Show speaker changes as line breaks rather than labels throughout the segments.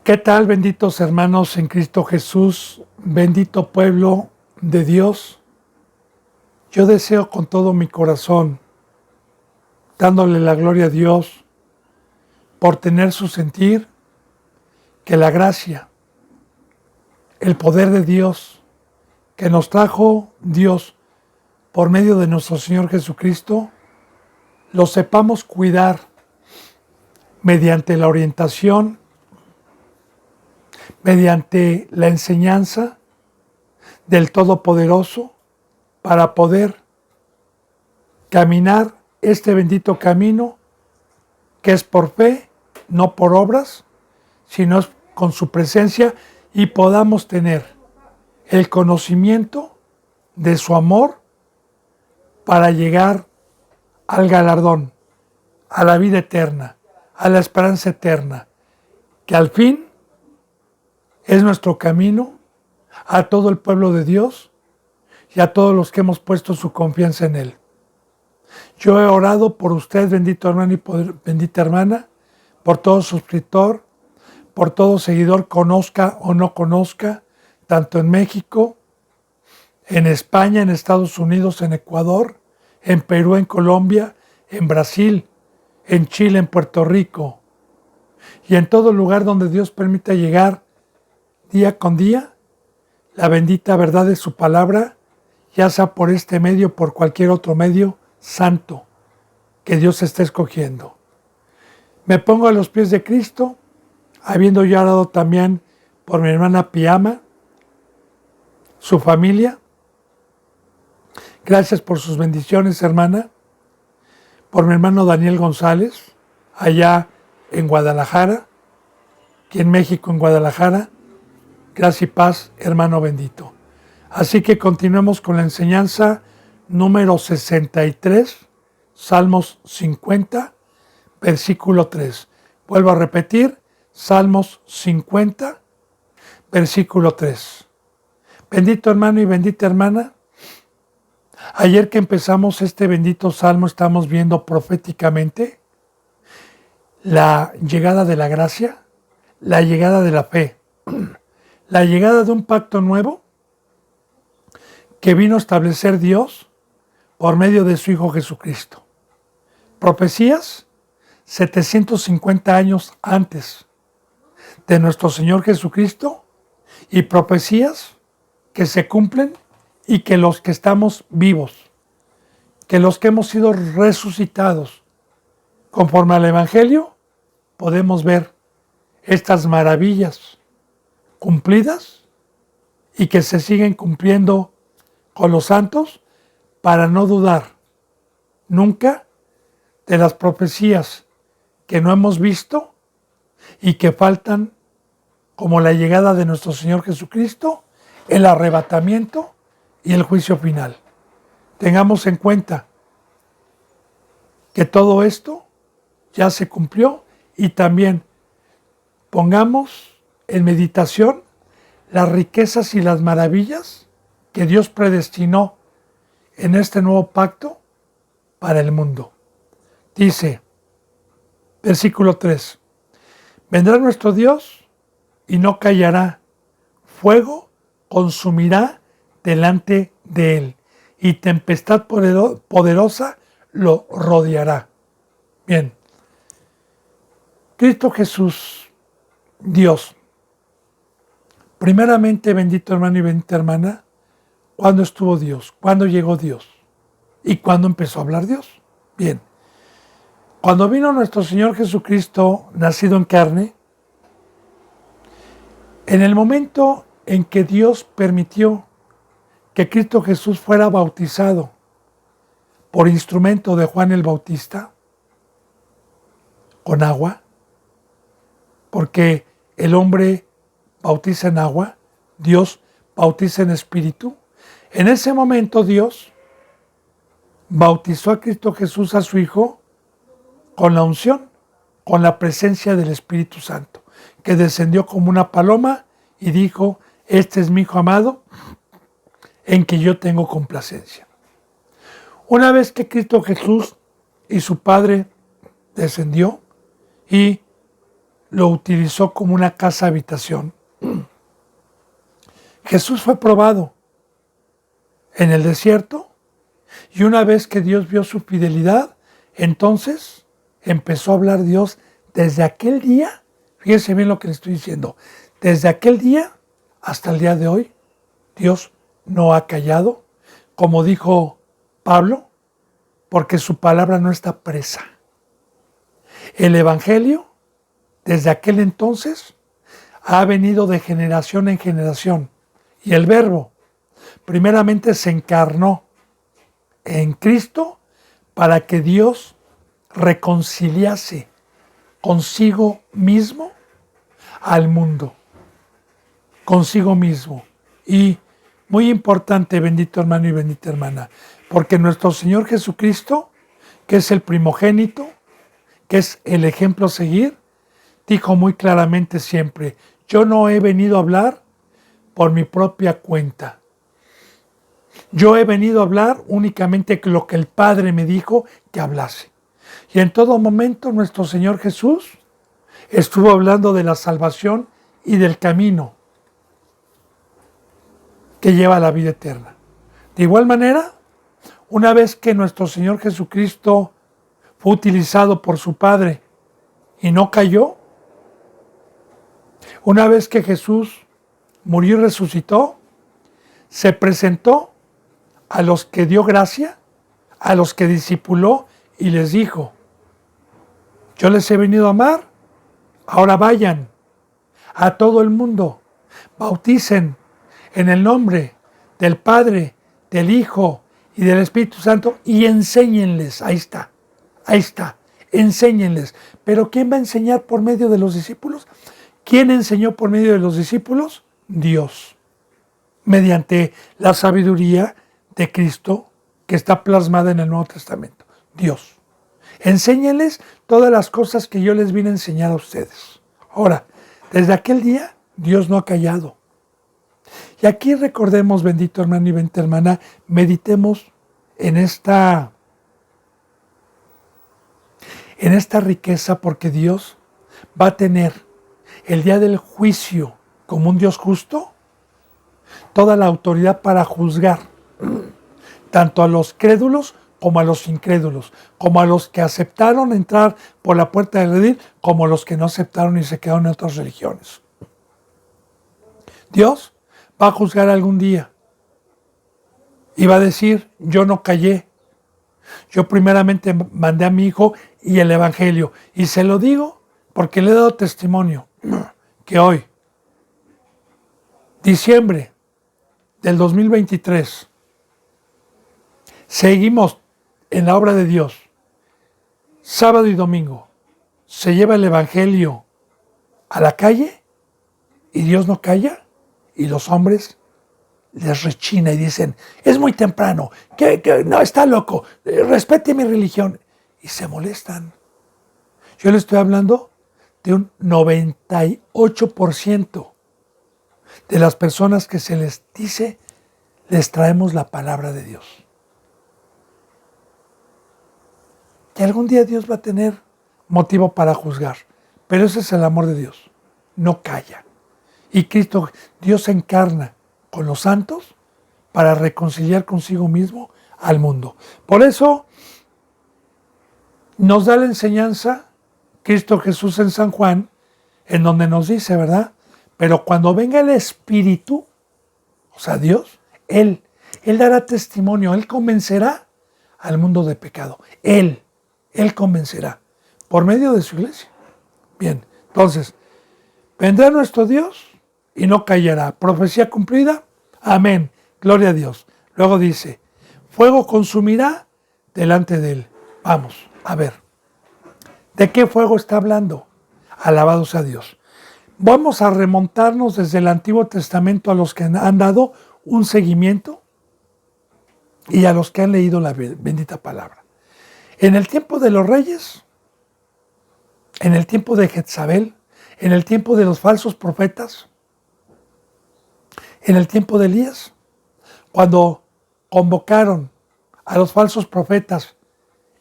¿Qué tal, benditos hermanos en Cristo Jesús, bendito pueblo de Dios? Yo deseo con todo mi corazón, dándole la gloria a Dios por tener su sentir, que la gracia, el poder de Dios, que nos trajo Dios por medio de nuestro Señor Jesucristo, lo sepamos cuidar mediante la orientación, mediante la enseñanza del Todopoderoso, para poder caminar este bendito camino que es por fe, no por obras, sino es con su presencia, y podamos tener el conocimiento de su amor para llegar al galardón, a la vida eterna, a la esperanza eterna, que al fin es nuestro camino a todo el pueblo de Dios y a todos los que hemos puesto su confianza en Él. Yo he orado por usted, bendito hermano y bendita hermana, por todo suscriptor, por todo seguidor, conozca o no conozca, tanto en México, en España, en Estados Unidos, en Ecuador, en Perú, en Colombia, en Brasil, en Chile, en Puerto Rico y en todo lugar donde Dios permita llegar día con día la bendita verdad de su palabra, ya sea por este medio o por cualquier otro medio santo que Dios esté escogiendo. Me pongo a los pies de Cristo, habiendo yo orado también por mi hermana Piama, su familia. Gracias por sus bendiciones, hermana. Por mi hermano Daniel González, allá en Guadalajara, aquí en México, en Guadalajara. Gracia y paz, hermano bendito. Así que continuemos con la enseñanza número 63, Salmos 50, versículo 3. Vuelvo a repetir, Salmos 50, versículo 3. Bendito hermano y bendita hermana, ayer que empezamos este bendito salmo estamos viendo proféticamente la llegada de la gracia, la llegada de la fe, la llegada de un pacto nuevo que vino a establecer Dios por medio de su Hijo Jesucristo. Profecías 750 años antes de nuestro Señor Jesucristo, y profecías que se cumplen y que los que estamos vivos, que los que hemos sido resucitados conforme al Evangelio, podemos ver estas maravillas cumplidas y que se siguen cumpliendo con los santos, para no dudar nunca de las profecías que no hemos visto y que faltan, como la llegada de nuestro Señor Jesucristo, el arrebatamiento y el juicio final. Tengamos en cuenta que todo esto ya se cumplió, y también pongamos en meditación las riquezas y las maravillas que Dios predestinó en este nuevo pacto para el mundo. Dice, versículo 3, vendrá nuestro Dios y no callará, fuego consumirá delante de él, y tempestad poderosa lo rodeará. Bien, Cristo Jesús, Dios. Primeramente, bendito hermano y bendita hermana, ¿cuándo estuvo Dios? ¿Cuándo llegó Dios? ¿Y cuándo empezó a hablar Dios? Bien, cuando vino nuestro Señor Jesucristo, nacido en carne, en el momento en que Dios permitió que Cristo Jesús fuera bautizado por instrumento de Juan el Bautista, con agua, porque el hombre bautiza en agua, Dios bautiza en espíritu. En ese momento Dios bautizó a Cristo Jesús, a su Hijo, con la unción, con la presencia del Espíritu Santo, que descendió como una paloma y dijo, este es mi Hijo amado, en que yo tengo complacencia. Una vez que Cristo Jesús y su padre descendió y lo utilizó como una casa habitación. Jesús fue probado en el desierto y una vez que Dios vio su fidelidad, entonces empezó a hablar Dios desde aquel día. Fíjense bien lo que le estoy diciendo. Desde aquel día hasta el día de hoy, Dios no ha callado, como dijo Pablo, porque su palabra no está presa. El Evangelio, desde aquel entonces, ha venido de generación en generación. Y el Verbo, primeramente, se encarnó en Cristo para que Dios reconciliase consigo mismo al mundo. Consigo mismo. Y muy importante, bendito hermano y bendita hermana, porque nuestro Señor Jesucristo, que es el primogénito, que es el ejemplo a seguir, dijo muy claramente siempre: yo no he venido a hablar por mi propia cuenta. Yo he venido a hablar únicamente lo que el Padre me dijo que hablase. Y en todo momento nuestro Señor Jesús estuvo hablando de la salvación y del camino que lleva a la vida eterna. De igual manera, una vez que nuestro Señor Jesucristo fue utilizado por su Padre y no cayó, una vez que Jesús murió y resucitó, se presentó a los que dio gracia, a los que discipuló y les dijo: yo les he venido a amar, ahora vayan a todo el mundo, bauticen en el nombre del Padre, del Hijo y del Espíritu Santo y enséñenles. Ahí está, enséñenles. Pero ¿quién va a enseñar por medio de los discípulos? ¿Quién enseñó por medio de los discípulos? Dios, mediante la sabiduría de Cristo que está plasmada en el Nuevo Testamento. Dios. Enséñenles todas las cosas que yo les vine a enseñar a ustedes. Ahora, desde aquel día, Dios no ha callado. Y aquí recordemos, bendito hermano y bendita hermana, meditemos en esta riqueza, porque Dios va a tener el día del juicio, como un Dios justo, toda la autoridad para juzgar tanto a los crédulos como a los incrédulos, como a los que aceptaron entrar por la puerta del redil, como a los que no aceptaron y se quedaron en otras religiones. Dios va a juzgar algún día y va a decir: yo no callé, yo primeramente mandé a mi hijo y el Evangelio, y se lo digo porque le he dado testimonio que hoy, diciembre del 2023, seguimos en la obra de Dios. Sábado y domingo se lleva el Evangelio a la calle y Dios no calla, y los hombres les rechina y dicen: es muy temprano, que no, está loco, respete mi religión, y se molestan. Yo le estoy hablando de un 98% de las personas que se les dice: les traemos la palabra de Dios. Y algún día Dios va a tener motivo para juzgar, pero ese es el amor de Dios, no calla. Y Cristo, Dios se encarna con los santos para reconciliar consigo mismo al mundo. Por eso nos da la enseñanza Cristo Jesús en San Juan, en donde nos dice, ¿verdad? Pero cuando venga el Espíritu, o sea, Dios, Él dará testimonio, Él convencerá al mundo de pecado. Él convencerá por medio de su iglesia. Bien, entonces, vendrá nuestro Dios y no callará. Profecía cumplida. Amén. Gloria a Dios. Luego dice: fuego consumirá delante de él. Vamos, a ver. ¿De qué fuego está hablando? Alabado sea Dios. Vamos a remontarnos desde el Antiguo Testamento a los que han dado un seguimiento y a los que han leído la bendita palabra. En el tiempo de los reyes, en el tiempo de Jezabel, en el tiempo de los falsos profetas, en el tiempo de Elías, cuando convocaron a los falsos profetas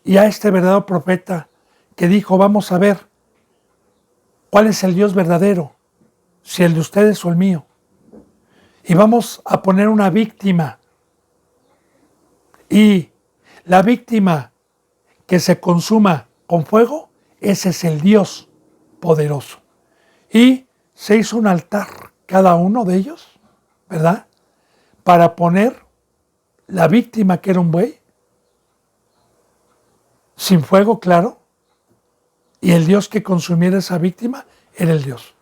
y a este verdadero profeta que dijo, vamos a ver cuál es el Dios verdadero, si el de ustedes o el mío. Y vamos a poner una víctima. Y la víctima que se consuma con fuego, ese es el Dios poderoso. Y se hizo un altar, cada uno de ellos, ¿verdad? Para poner la víctima, que era un buey, sin fuego, claro, y el Dios que consumiera esa víctima era el Dios.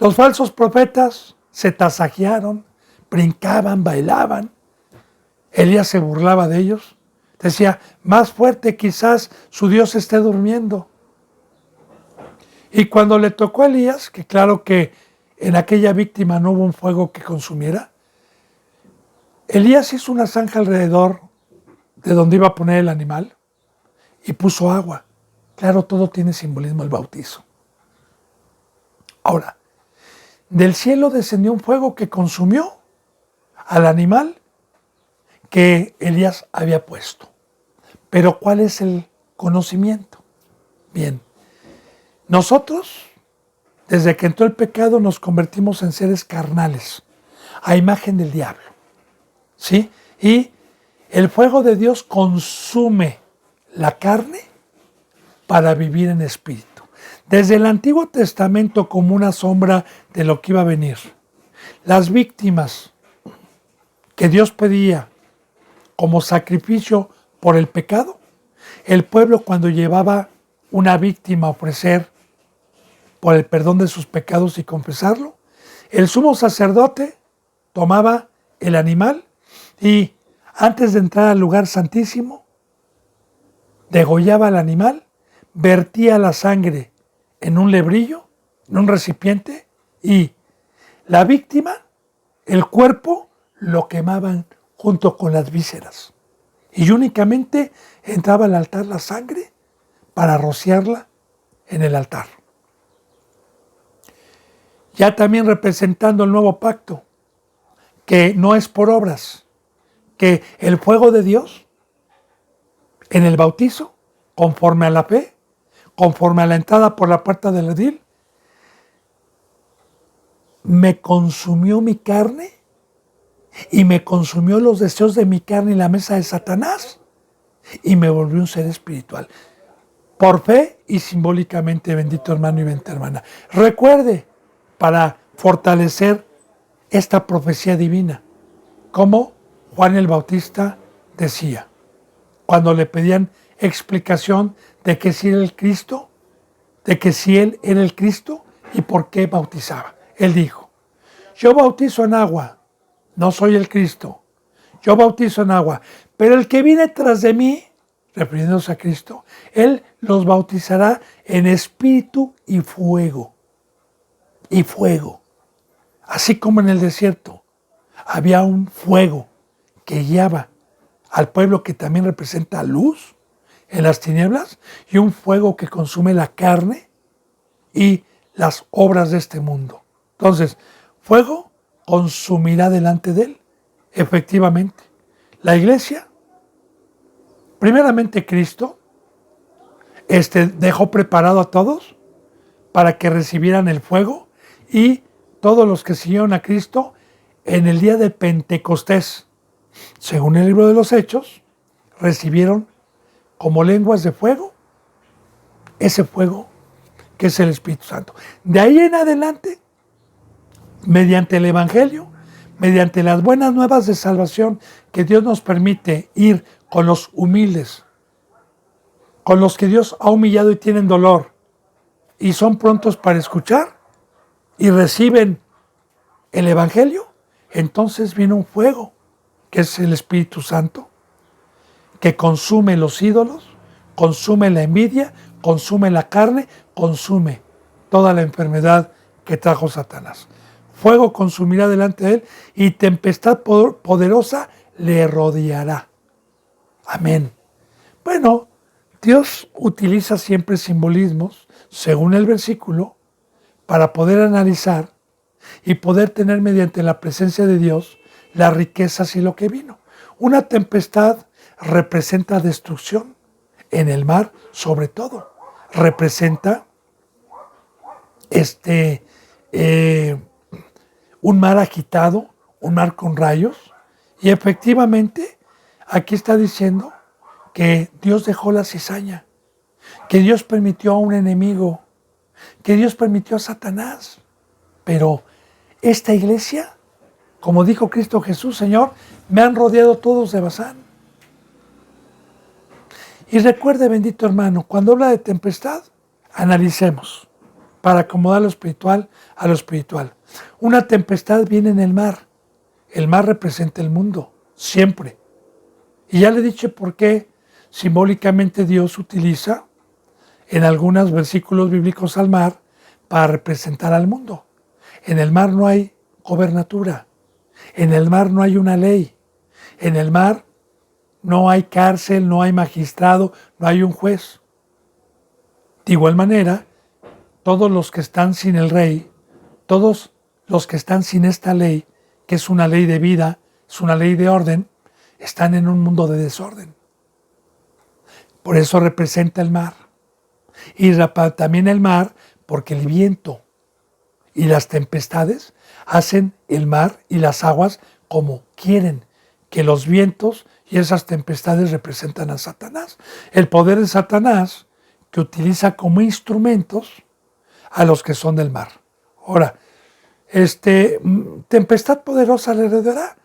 Los falsos profetas se tasajearon, brincaban, bailaban. Elías se burlaba de ellos. Decía, más fuerte quizás su Dios esté durmiendo. Y cuando le tocó a Elías, que claro que en aquella víctima no hubo un fuego que consumiera, Elías hizo una zanja alrededor de donde iba a poner el animal y puso agua. Claro, todo tiene simbolismo el bautizo. Ahora, del cielo descendió un fuego que consumió al animal que Elías había puesto. Pero ¿cuál es el conocimiento? Bien, nosotros, desde que entró el pecado, nos convertimos en seres carnales, a imagen del diablo. ¿Sí? Y el fuego de Dios consume la carne para vivir en espíritu. Desde el Antiguo Testamento, como una sombra de lo que iba a venir, las víctimas que Dios pedía como sacrificio por el pecado, el pueblo cuando llevaba una víctima a ofrecer por el perdón de sus pecados y confesarlo, el sumo sacerdote tomaba el animal y antes de entrar al lugar santísimo, degollaba al animal, vertía la sangre en un lebrillo, en un recipiente, y la víctima, el cuerpo, lo quemaban junto con las vísceras. Y únicamente entraba al altar la sangre para rociarla en el altar. Ya también representando el nuevo pacto, que no es por obras, que el fuego de Dios en el bautizo, conforme a la fe, conforme a la entrada por la puerta del redil, me consumió mi carne y me consumió los deseos de mi carne y la mesa de Satanás y me volvió un ser espiritual. Por fe y simbólicamente, bendito hermano y bendita hermana. Recuerde, para fortalecer esta profecía divina, como Juan el Bautista decía, cuando le pedían explicación de que si era el Cristo, de que si él era el Cristo y por qué bautizaba. Él dijo, yo bautizo en agua, no soy el Cristo, yo bautizo en agua, pero el que viene tras de mí, refiriéndose a Cristo, él los bautizará en espíritu y fuego. Y fuego. Así como en el desierto había un fuego que guiaba al pueblo, que también representa luz en las tinieblas, y un fuego que consume la carne y las obras de este mundo. Entonces, fuego consumirá delante de él, efectivamente. La iglesia, primeramente Cristo, dejó preparado a todos para que recibieran el fuego, y todos los que siguieron a Cristo en el día de Pentecostés, según el libro de los Hechos, recibieron como lenguas de fuego ese fuego que es el Espíritu Santo. De ahí en adelante, mediante el Evangelio, mediante las buenas nuevas de salvación, que Dios nos permite ir con los humildes, con los que Dios ha humillado y tienen dolor, y son prontos para escuchar, y reciben el Evangelio, entonces viene un fuego, que es el Espíritu Santo, que consume los ídolos, consume la envidia, consume la carne, consume toda la enfermedad que trajo Satanás. Fuego consumirá delante de él y tempestad poderosa le rodeará. Amén. Bueno, Dios utiliza siempre simbolismos, según el versículo, para poder analizar y poder tener mediante la presencia de Dios las riquezas y lo que vino. Una tempestad representa destrucción, en el mar, sobre todo, representa un mar agitado, un mar con rayos, y efectivamente aquí está diciendo que Dios dejó la cizaña, que Dios permitió a un enemigo, que Dios permitió a Satanás. Pero esta iglesia, como dijo Cristo Jesús, Señor, me han rodeado todos de Basán. Y recuerde, bendito hermano, cuando habla de tempestad, analicemos para acomodar lo espiritual a lo espiritual. Una tempestad viene en el mar. El mar representa el mundo, siempre. Y ya le he dicho por qué simbólicamente Dios utiliza en algunos versículos bíblicos al mar para representar al mundo. En el mar no hay gobernatura, en el mar no hay una ley, en el mar no hay cárcel, no hay magistrado, no hay un juez. De igual manera, todos los que están sin el rey, todos los que están sin esta ley, que es una ley de vida, es una ley de orden, están en un mundo de desorden. Por eso representa el mar. Y también el mar, porque el viento y las tempestades hacen el mar y las aguas como quieren, que los vientos y esas tempestades representan a Satanás. El poder de Satanás que utiliza como instrumentos a los que son del mar. Ahora, tempestad poderosa le heredará.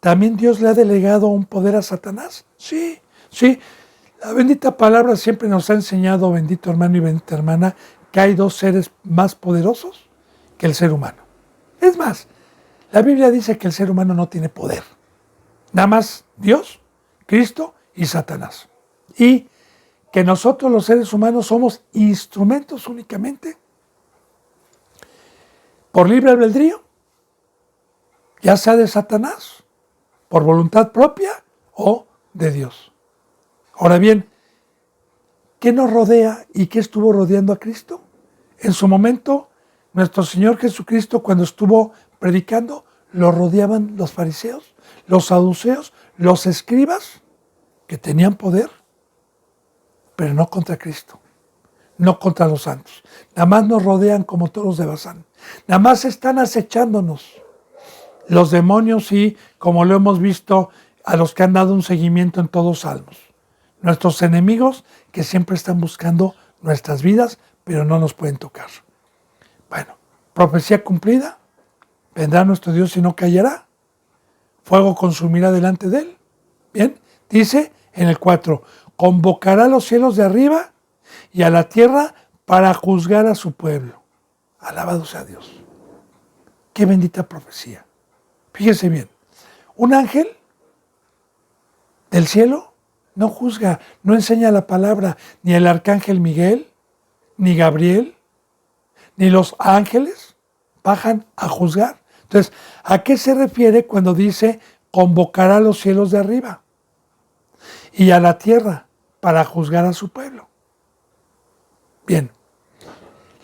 ¿También Dios le ha delegado un poder a Satanás? Sí, sí. La bendita palabra siempre nos ha enseñado, bendito hermano y bendita hermana, que hay dos seres más poderosos que el ser humano. Es más, la Biblia dice que el ser humano no tiene poder. Nada más Dios, Cristo y Satanás. Y que nosotros los seres humanos somos instrumentos únicamente por libre albedrío, ya sea de Satanás, por voluntad propia o de Dios. Ahora bien, ¿qué nos rodea y qué estuvo rodeando a Cristo? En su momento, nuestro Señor Jesucristo, cuando estuvo predicando, lo rodeaban los fariseos, los saduceos, los escribas, que tenían poder, pero no contra Cristo, no contra los santos. Nada más nos rodean como toros de Basán. Nada más están acechándonos. Los demonios y, como lo hemos visto, a los que han dado un seguimiento en todos Salmos. Nuestros enemigos que siempre están buscando nuestras vidas, pero no nos pueden tocar. Bueno, profecía cumplida. Vendrá nuestro Dios y no callará. Fuego consumirá delante de él. Bien, dice en el 4, convocará a los cielos de arriba y a la tierra para juzgar a su pueblo. Alabado sea Dios. Qué bendita profecía. Fíjese bien, un ángel del cielo no juzga, no enseña la palabra, ni el arcángel Miguel, ni Gabriel, ni los ángeles bajan a juzgar. Entonces, ¿a qué se refiere cuando dice convocará a los cielos de arriba y a la tierra para juzgar a su pueblo? Bien,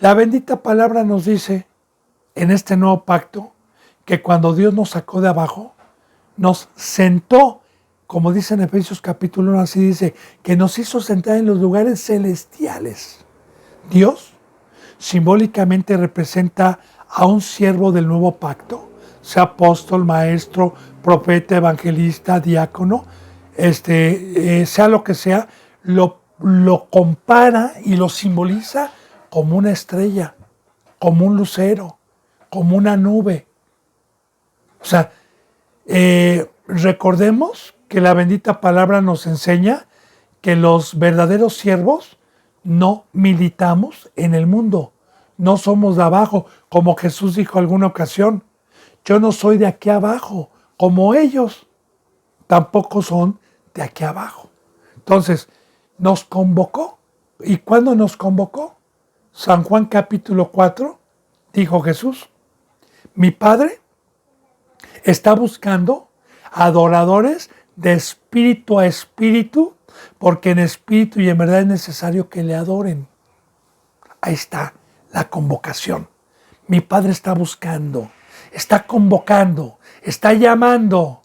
la bendita palabra nos dice en este nuevo pacto que cuando Dios nos sacó de abajo, nos sentó, como dice en Efesios capítulo 1, así dice, que nos hizo sentar en los lugares celestiales. Dios simbólicamente representa a un siervo del nuevo pacto, sea apóstol, maestro, profeta, evangelista, diácono, sea lo que sea, lo compara y lo simboliza como una estrella, como un lucero, como una nube. O sea, recordemos que la bendita palabra nos enseña que los verdaderos siervos no militamos en el mundo, no somos de abajo, como Jesús dijo alguna ocasión. Yo no soy de aquí abajo, como ellos tampoco son de aquí abajo. Entonces, nos convocó. ¿Y cuándo nos convocó? San Juan capítulo 4, dijo Jesús, mi Padre está buscando adoradores de espíritu a espíritu, porque en espíritu y en verdad es necesario que le adoren. Ahí está la convocación. Mi Padre está buscando, está convocando, está llamando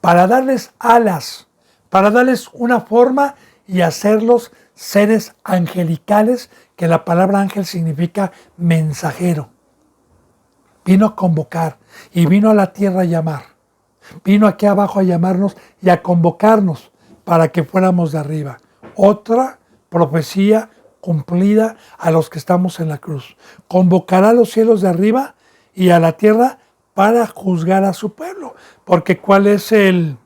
para darles alas, para darles una forma y hacerlos seres angelicales, que la palabra ángel significa mensajero. Vino a convocar y vino a la tierra a llamar. Vino aquí abajo a llamarnos y a convocarnos para que fuéramos de arriba. Otra profecía cumplida a los que estamos en la cruz. Convocará a los cielos de arriba y a la tierra para juzgar a su pueblo. Porque ¿cuál es el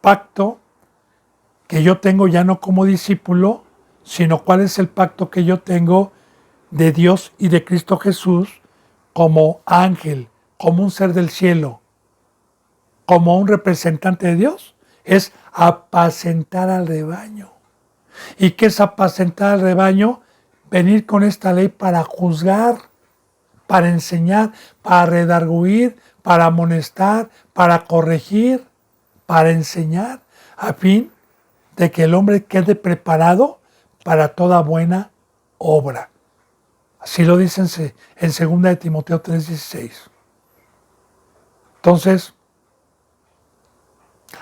pacto que yo tengo ya no como discípulo, sino cuál es el pacto que yo tengo de Dios y de Cristo Jesús como ángel, como un ser del cielo, como un representante de Dios? Es apacentar al rebaño. ¿Y qué es apacentar al rebaño? Venir con esta ley para juzgar, para enseñar, para redarguir, para amonestar, para corregir, para enseñar, a fin de que el hombre quede preparado para toda buena obra. Así lo dicen en 2 de Timoteo 3:16. Entonces,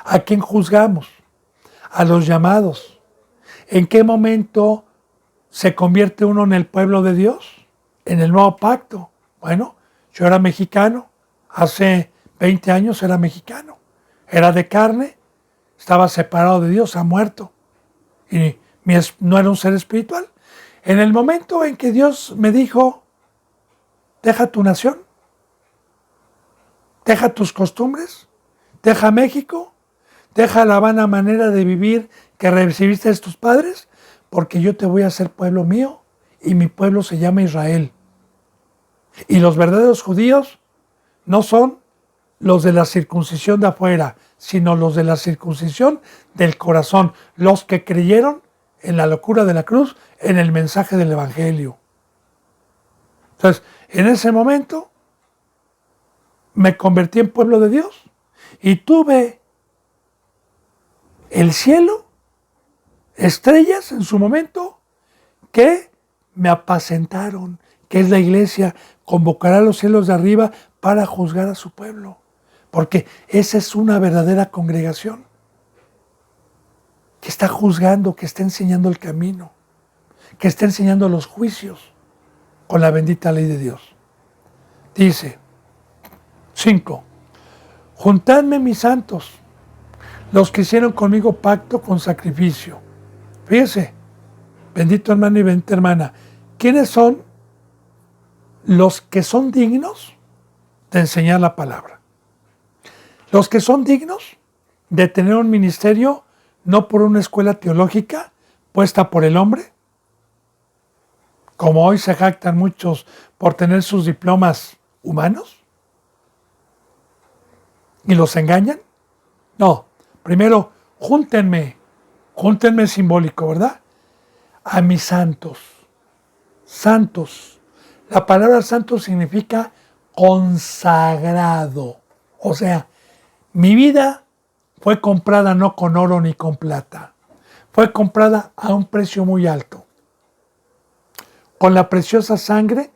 ¿a quién juzgamos? A los llamados. ¿En qué momento se convierte uno en el pueblo de Dios? En el nuevo pacto. Bueno, yo era mexicano, hace 20 años era mexicano. Era de carne, estaba separado de Dios, ha muerto. Y no era un ser espiritual. En el momento en que Dios me dijo, deja tu nación, deja tus costumbres, deja México, deja la vana manera de vivir que recibiste de tus padres, porque yo te voy a hacer pueblo mío y mi pueblo se llama Israel. Y los verdaderos judíos no son los de la circuncisión de afuera, sino los de la circuncisión del corazón, los que creyeron en la locura de la cruz, en el mensaje del Evangelio. Entonces, en ese momento me convertí en pueblo de Dios y tuve el cielo, estrellas en su momento, que me apacentaron, que es la iglesia, convocará a los cielos de arriba para juzgar a su pueblo. Porque esa es una verdadera congregación que está juzgando, que está enseñando el camino, que está enseñando los juicios con la bendita ley de Dios. Dice 5. Juntadme mis santos, los que hicieron conmigo pacto con sacrificio. Fíjese, bendito hermano y bendita hermana, ¿quiénes son los que son dignos de enseñar la palabra? Los que son dignos de tener un ministerio no por una escuela teológica puesta por el hombre, como hoy se jactan muchos por tener sus diplomas humanos y los engañan. No, primero júntenme simbólico, ¿verdad? A mis santos. Santos. La palabra santo significa consagrado. O sea, mi vida fue comprada no con oro ni con plata. Fue comprada a un precio muy alto. Con la preciosa sangre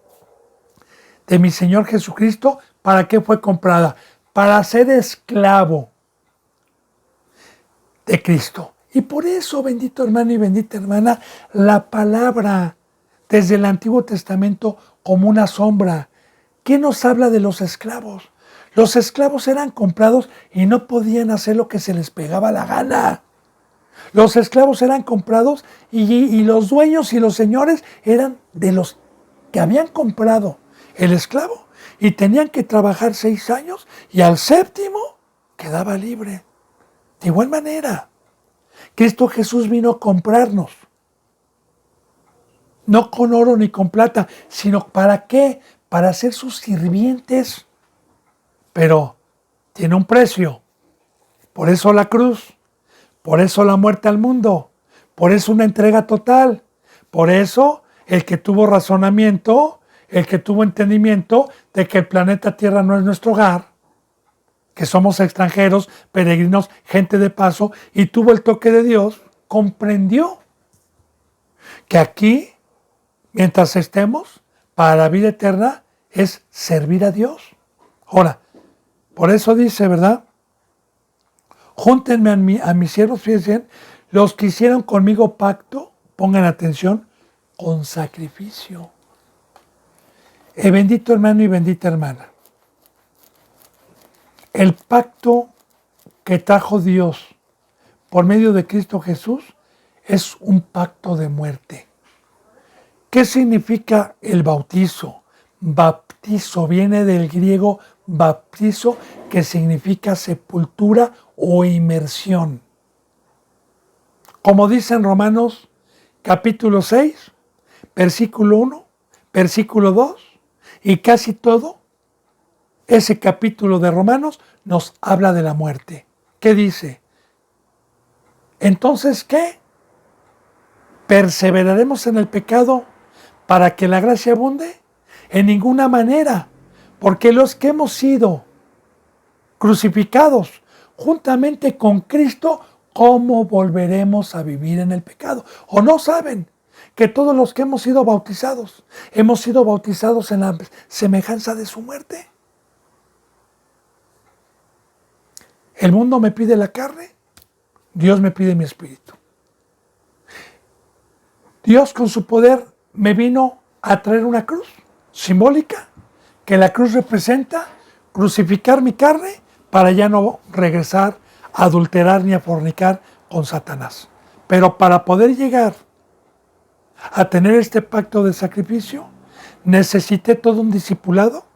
de mi Señor Jesucristo. ¿Para qué fue comprada? Para ser esclavo de Cristo. Y por eso, bendito hermano y bendita hermana, la palabra desde el Antiguo Testamento como una sombra. ¿Qué nos habla de los esclavos? Los esclavos eran comprados y no podían hacer lo que se les pegaba la gana. Los esclavos eran comprados y los dueños y los señores eran de los que habían comprado el esclavo y tenían que trabajar 6 años y al 7º quedaba libre. De igual manera, Cristo Jesús vino a comprarnos. No con oro ni con plata, sino ¿para qué? Para ser sus sirvientes. Pero tiene un precio. Por eso la cruz. Por eso la muerte al mundo. Por eso una entrega total. Por eso el que tuvo razonamiento, el que tuvo entendimiento de que el planeta Tierra no es nuestro hogar, que somos extranjeros, peregrinos, gente de paso, y tuvo el toque de Dios, comprendió que aquí, mientras estemos, para la vida eterna, es servir a Dios. Ahora, por eso dice, ¿verdad? Júntenme a mis siervos, fíjense, los que hicieron conmigo pacto, pongan atención, con sacrificio. Bendito hermano y bendita hermana. El pacto que trajo Dios por medio de Cristo Jesús es un pacto de muerte. ¿Qué significa el bautizo? Baptizo viene del griego baptizo, que significa sepultura o inmersión. Como dice en Romanos capítulo 6, versículo 1, versículo 2, y casi todo ese capítulo de Romanos nos habla de la muerte. ¿Qué dice? Entonces, ¿qué? ¿Perseveraremos en el pecado para que la gracia abunde? En ninguna manera, porque los que hemos sido crucificados juntamente con Cristo, ¿cómo volveremos a vivir en el pecado? ¿O no saben que todos los que hemos sido bautizados en la semejanza de su muerte? El mundo me pide la carne, Dios me pide mi espíritu. Dios con su poder me vino a traer una cruz simbólica, que la cruz representa crucificar mi carne para ya no regresar a adulterar ni a fornicar con Satanás. Pero para poder llegar a tener este pacto de sacrificio, necesité todo un discipulado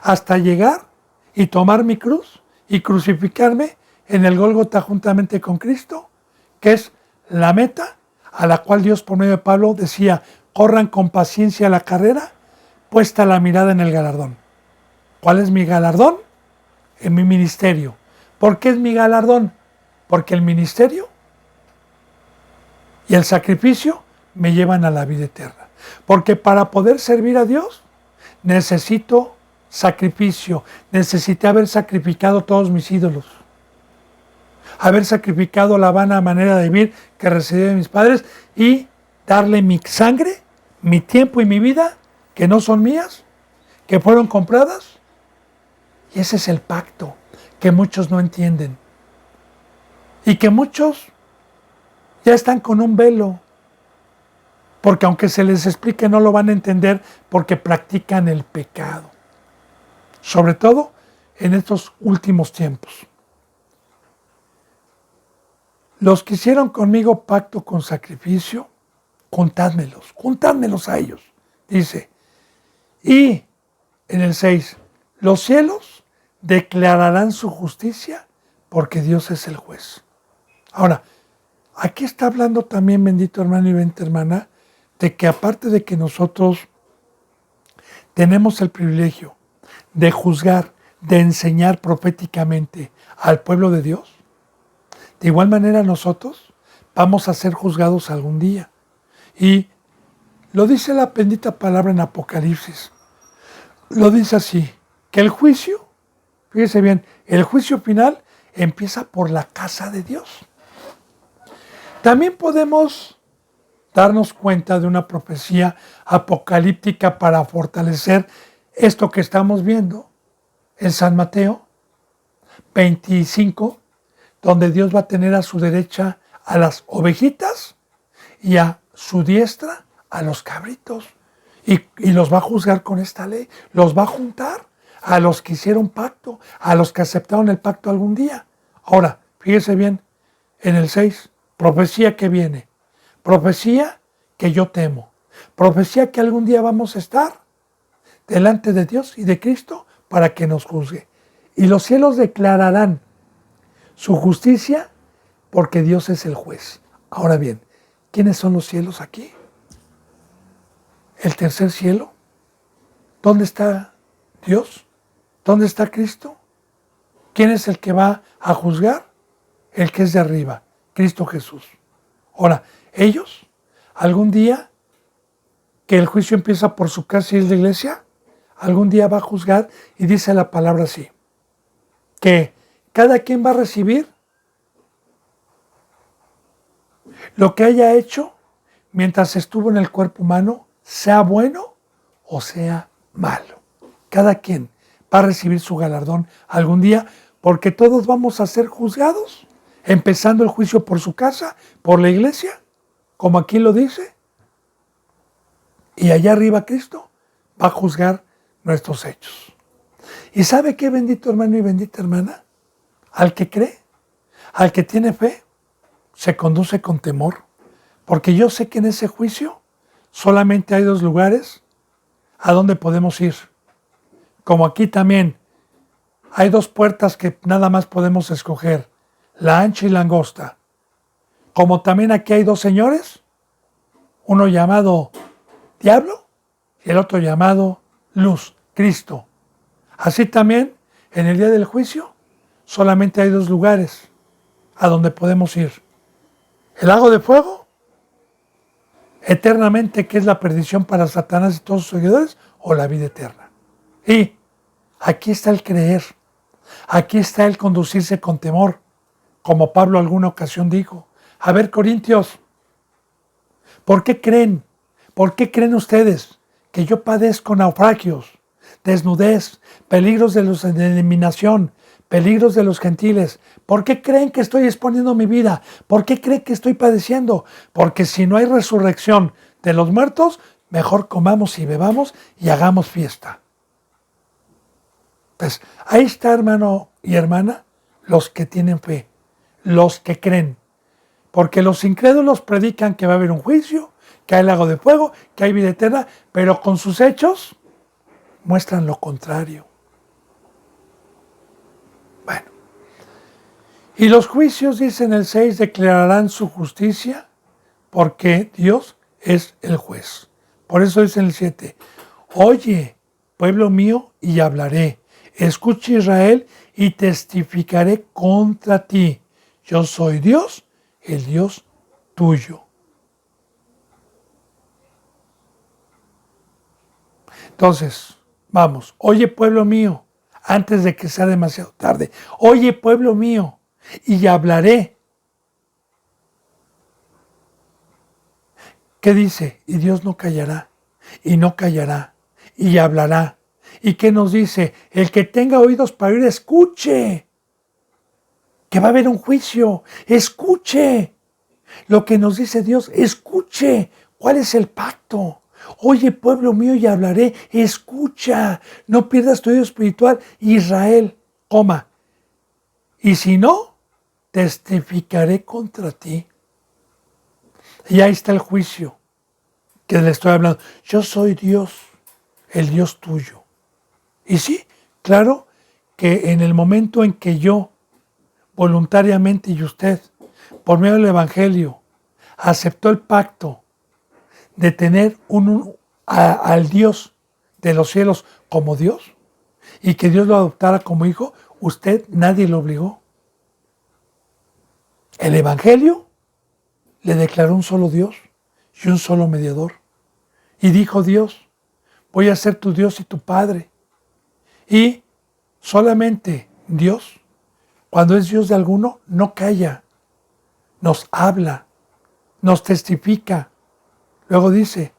hasta llegar y tomar mi cruz y crucificarme en el Gólgota juntamente con Cristo, que es la meta a la cual Dios por medio de Pablo decía: corran con paciencia la carrera, puesta la mirada en el galardón. ¿Cuál es mi galardón? En mi ministerio. ¿Por qué es mi galardón? Porque el ministerio y el sacrificio me llevan a la vida eterna. Porque para poder servir a Dios necesito sacrificio. Necesité haber sacrificado todos mis ídolos. Haber sacrificado la vana manera de vivir que recibí de mis padres y darle mi sangre, mi tiempo y mi vida, que no son mías, que fueron compradas. Y ese es el pacto que muchos no entienden. Y que muchos ya están con un velo. Porque aunque se les explique no lo van a entender, porque practican el pecado. Sobre todo en estos últimos tiempos. Los que hicieron conmigo pacto con sacrificio, contádmelos a ellos. Dice, y en el 6, los cielos declararán su justicia porque Dios es el juez. Ahora, aquí está hablando también, bendito hermano y bendita hermana, de que aparte de que nosotros tenemos el privilegio de juzgar, de enseñar proféticamente al pueblo de Dios, de igual manera nosotros vamos a ser juzgados algún día. Y lo dice la bendita palabra en Apocalipsis. Lo dice así, que el juicio, fíjese bien, el juicio final empieza por la casa de Dios. También podemos darnos cuenta de una profecía apocalíptica para fortalecer esto que estamos viendo en San Mateo 25, donde Dios va a tener a su derecha a las ovejitas y a su diestra a los cabritos. Y los va a juzgar con esta ley. Los va a juntar a los que hicieron pacto, a los que aceptaron el pacto algún día. Ahora, fíjese bien, en el 6, profecía que viene. Profecía que yo temo. Profecía que algún día vamos a estar delante de Dios y de Cristo para que nos juzgue. Y los cielos declararán su justicia porque Dios es el juez. Ahora bien, ¿quiénes son los cielos aquí? ¿El tercer cielo? ¿Dónde está Dios? ¿Dónde está Cristo? ¿Quién es el que va a juzgar? El que es de arriba, Cristo Jesús. Ahora, ellos, algún día, que el juicio empieza por su casa y es la iglesia, algún día va a juzgar y dice la palabra así, que cada quien va a recibir lo que haya hecho mientras estuvo en el cuerpo humano, sea bueno o sea malo. Cada quien va a recibir su galardón algún día porque todos vamos a ser juzgados, empezando el juicio por su casa, por la iglesia, como aquí lo dice, y allá arriba Cristo va a juzgar nuestros hechos. ¿Y sabe qué, bendito hermano y bendita hermana? Al que cree, al que tiene fe, se conduce con temor, porque yo sé que en ese juicio solamente hay dos lugares a donde podemos ir. Como aquí también hay dos puertas que nada más podemos escoger, la ancha y la angosta. Como también aquí hay dos señores, uno llamado diablo y el otro llamado luz, Cristo. Así también, en el día del juicio, solamente hay dos lugares a donde podemos ir. El lago de fuego, eternamente, que es la perdición para Satanás y todos sus seguidores, o la vida eterna. Y aquí está el creer, aquí está el conducirse con temor, como Pablo alguna ocasión dijo. A ver, Corintios, ¿por qué creen? ¿Por qué creen ustedes que yo padezco naufragios, desnudez, peligros de eliminación, peligros de los gentiles? ¿Por qué creen que estoy exponiendo mi vida? ¿Por qué creen que estoy padeciendo? Porque si no hay resurrección de los muertos, mejor comamos y bebamos y hagamos fiesta. Pues ahí está, hermano y hermana, los que tienen fe, los que creen. Porque los incrédulos predican que va a haber un juicio, que hay lago de fuego, que hay vida eterna, pero con sus hechos muestran lo contrario. Bueno, y los juicios, dice en el 6, declararán su justicia porque Dios es el juez. Por eso dice en el 7, oye, pueblo mío, y hablaré. Escucha, Israel, y testificaré contra ti. Yo soy Dios, el Dios tuyo. Entonces, vamos, oye, pueblo mío, antes de que sea demasiado tarde. Oye, pueblo mío, y hablaré. ¿Qué dice? Y Dios no callará, y no callará, y hablará. ¿Y qué nos dice? El que tenga oídos para oír, escuche. Que va a haber un juicio, escuche. Lo que nos dice Dios, escuche. ¿Cuál es el pacto? Oye, pueblo mío, y hablaré, escucha. No pierdas tu oído espiritual, Israel, coma. Y si no, testificaré contra ti. Y ahí está el juicio que le estoy hablando. Yo soy Dios, el Dios tuyo. Y sí, claro que en el momento en que yo, voluntariamente, y usted, por medio del Evangelio, aceptó el pacto de tener al Dios de los cielos como Dios, y que Dios lo adoptara como hijo, usted, nadie lo obligó. El Evangelio le declaró un solo Dios y un solo mediador. Y dijo Dios, voy a ser tu Dios y tu Padre. Y solamente Dios, cuando es Dios de alguno, no calla, nos habla, nos testifica. Luego dice,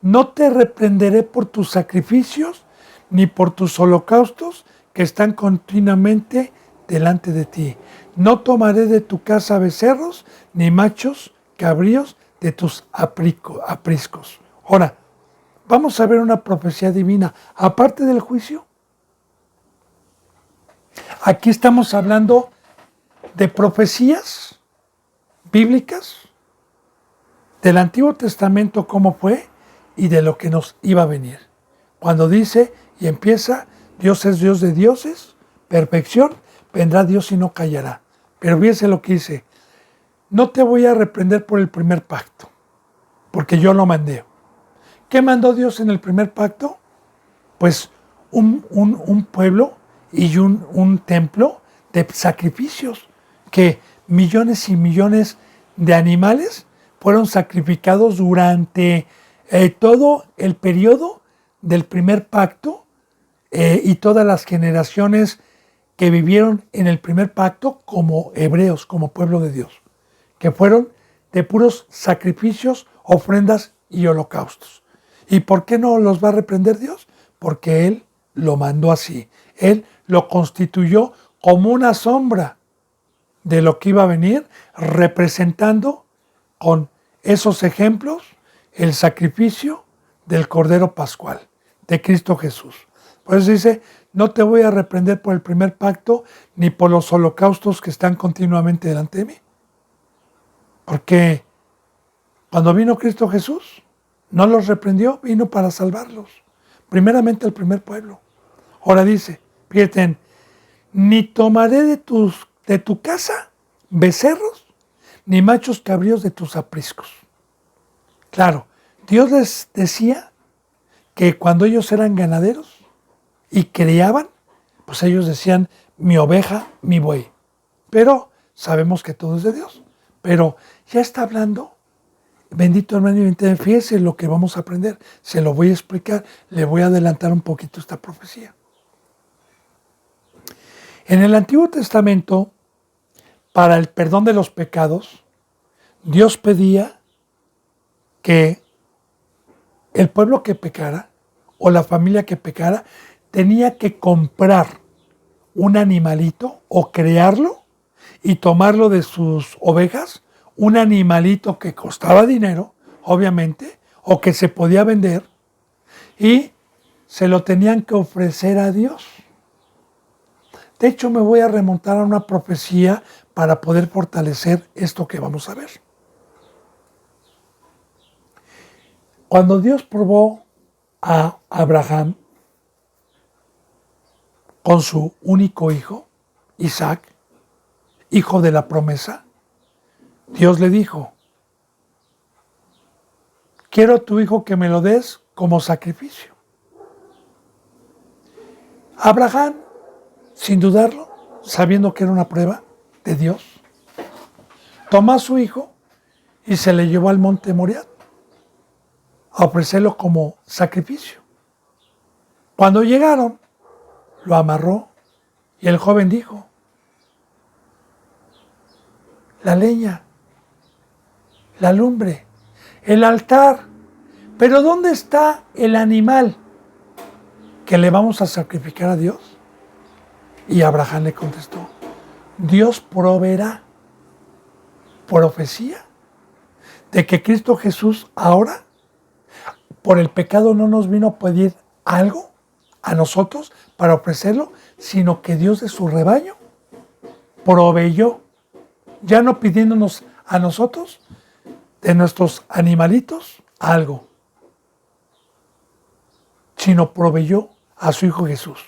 no te reprenderé por tus sacrificios ni por tus holocaustos que están continuamente delante de ti. No tomaré de tu casa becerros ni machos cabríos de tus apriscos. Ahora, vamos a ver una profecía divina. Aparte del juicio, aquí estamos hablando de profecías bíblicas del Antiguo Testamento, cómo fue, y de lo que nos iba a venir. Cuando dice y empieza, Dios es Dios de dioses, perfección, vendrá Dios y no callará. Pero fíjense lo que dice, no te voy a reprender por el primer pacto, porque yo lo mandé. ¿Qué mandó Dios en el primer pacto? Pues un pueblo y un templo de sacrificios, que millones y millones de animales fueron sacrificados durante todo el periodo del primer pacto y todas las generaciones que vivieron en el primer pacto como hebreos, como pueblo de Dios, que fueron de puros sacrificios, ofrendas y holocaustos. ¿Y por qué no los va a reprender Dios? Porque Él lo mandó así. Él lo constituyó como una sombra de lo que iba a venir, representando con esos ejemplos el sacrificio del Cordero Pascual, de Cristo Jesús. Por eso dice, no te voy a reprender por el primer pacto, ni por los holocaustos que están continuamente delante de mí. Porque cuando vino Cristo Jesús, no los reprendió, vino para salvarlos. Primeramente al primer pueblo. Ahora dice, fíjate, ni tomaré de tu casa becerros, ni machos cabríos de tus apriscos. Claro, Dios les decía que cuando ellos eran ganaderos y criaban, pues ellos decían, mi oveja, mi buey. Pero sabemos que todo es de Dios. Pero ya está hablando, bendito hermano, y fíjese lo que vamos a aprender. Se lo voy a explicar, le voy a adelantar un poquito esta profecía. En el Antiguo Testamento, para el perdón de los pecados, Dios pedía que el pueblo que pecara o la familia que pecara tenía que comprar un animalito o crearlo y tomarlo de sus ovejas, un animalito que costaba dinero, obviamente, o que se podía vender, y se lo tenían que ofrecer a Dios. De hecho, me voy a remontar a una profecía para poder fortalecer esto que vamos a ver. Cuando Dios probó a Abraham con su único hijo, Isaac, hijo de la promesa, Dios le dijo, quiero a tu hijo que me lo des como sacrificio. Abraham, sin dudarlo, sabiendo que era una prueba de Dios, tomó a su hijo y se le llevó al monte Moriah a ofrecerlo como sacrificio. Cuando llegaron, lo amarró y el joven dijo, la leña, la lumbre, el altar, pero ¿dónde está el animal que le vamos a sacrificar a Dios? Y Abraham le contestó, Dios proveerá. Profecía de que Cristo Jesús ahora, por el pecado, no nos vino a pedir algo a nosotros para ofrecerlo, sino que Dios de su rebaño proveyó, ya no pidiéndonos a nosotros, de nuestros animalitos, algo, sino proveyó a su Hijo Jesús.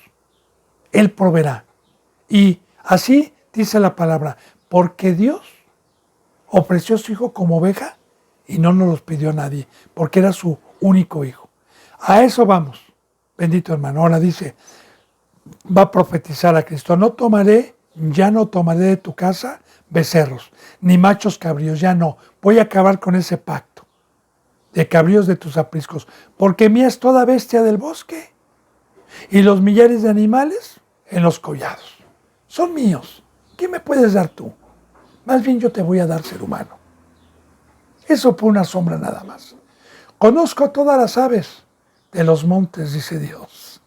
Él proveerá. Y así dice la palabra, porque Dios ofreció a su Hijo como oveja y no nos los pidió a nadie, porque era su único Hijo. A eso vamos, bendito hermano. Ahora dice, va a profetizar a Cristo, ya no tomaré de tu casa becerros, ni machos cabríos, ya no. Voy a acabar con ese pacto de cabríos de tus apriscos, porque mía es toda bestia del bosque y los millares de animales en los collados. Son míos. ¿Qué me puedes dar tú? Más bien yo te voy a dar, ser humano. Eso fue una sombra nada más. Conozco todas las aves de los montes, dice Dios,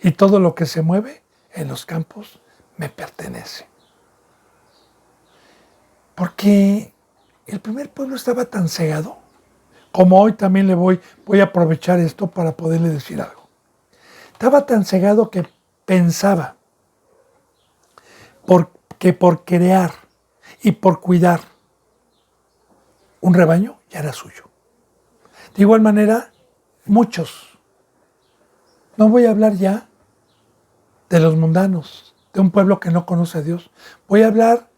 y todo lo que se mueve en los campos me pertenece. Porque el primer pueblo estaba tan cegado, como hoy también voy a aprovechar esto para poderle decir algo. Estaba tan cegado que pensaba que por crear y por cuidar un rebaño ya era suyo. De igual manera, muchos. No voy a hablar ya de los mundanos, de un pueblo que no conoce a Dios. Voy a hablar